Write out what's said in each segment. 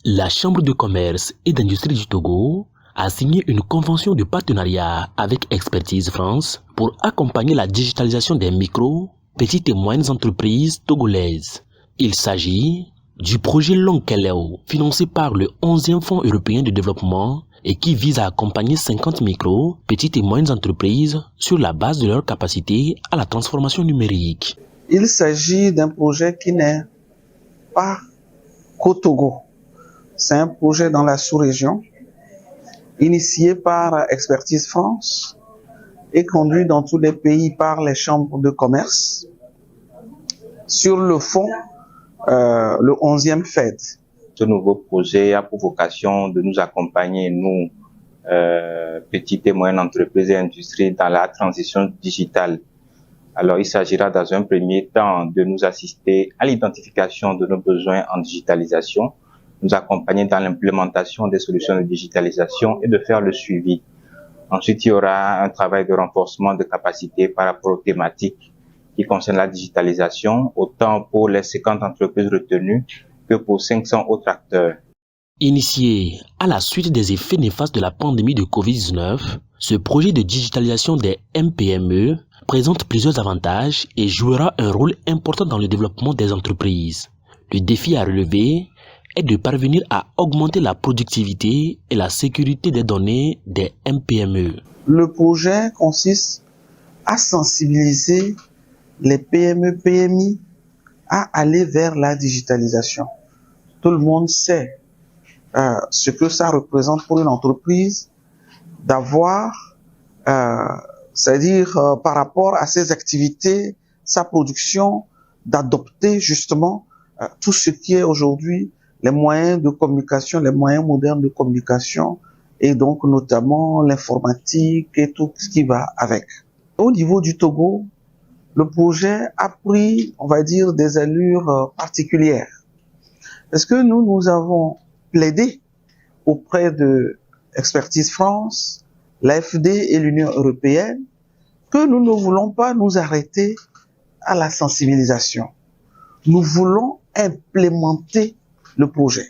La Chambre de commerce et d'industrie du Togo a signé une convention de partenariat avec Expertise France pour accompagner la digitalisation des micro, petites et moyennes entreprises togolaises. Il s'agit du projet Lonkeleo, financé par le 11e Fonds européen de développement et qui vise à accompagner 50 micro, petites et moyennes entreprises sur la base de leur capacité à la transformation numérique. Il s'agit d'un projet qui n'est pas qu'au Togo. C'est un projet dans la sous-région, initié par Expertise France et conduit dans tous les pays par les chambres de commerce. Sur le fond, le 11e FED. Ce nouveau projet a pour vocation de nous accompagner, nous, petites et moyennes entreprises et industries, dans la transition digitale. Alors, il s'agira dans un premier temps de nous assister à l'identification de nos besoins en digitalisation, nous accompagner dans l'implémentation des solutions de digitalisation et de faire le suivi. Ensuite, il y aura un travail de renforcement de capacité par rapport aux thématiques qui concernent la digitalisation, autant pour les 50 entreprises retenues que pour 500 autres acteurs. Initié à la suite des effets néfastes de la pandémie de Covid-19, ce projet de digitalisation des MPME présente plusieurs avantages et jouera un rôle important dans le développement des entreprises. Le défi à relever est de parvenir à augmenter la productivité et la sécurité des données des MPME. Le projet consiste à sensibiliser les PME, PMI à aller vers la digitalisation. Tout le monde sait ce que ça représente pour une entreprise d'avoir, c'est-à-dire par rapport à ses activités, sa production, d'adopter justement tout ce qui est aujourd'hui les moyens de communication, les moyens modernes de communication et donc notamment l'informatique et tout ce qui va avec. Au niveau du Togo, le projet a pris, on va dire, des allures particulières. Parce que nous avons plaidé auprès de Expertise France, l'AFD et l'Union européenne que nous ne voulons pas nous arrêter à la sensibilisation. Nous voulons implémenter le projet.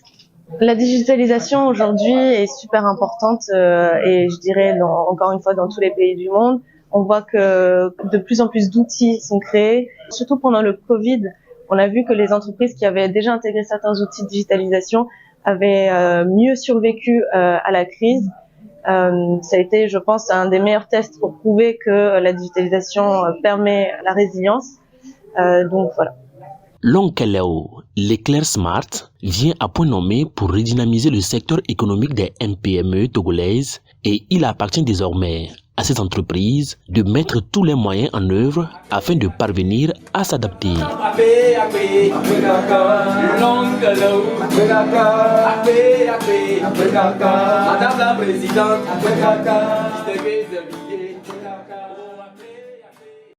La digitalisation aujourd'hui est super importante et je dirais encore une fois dans tous les pays du monde. On voit que de plus en plus d'outils sont créés. Surtout pendant le Covid, on a vu que les entreprises qui avaient déjà intégré certains outils de digitalisation avaient mieux survécu à la crise. Ça a été, je pense, un des meilleurs tests pour prouver que la digitalisation permet la résilience. Donc voilà. Lonkeleo, l'éclair Smart, vient à point nommé pour redynamiser le secteur économique des MPME togolaises et il appartient désormais à ces entreprises de mettre tous les moyens en œuvre afin de parvenir à s'adapter. Madame la présidente,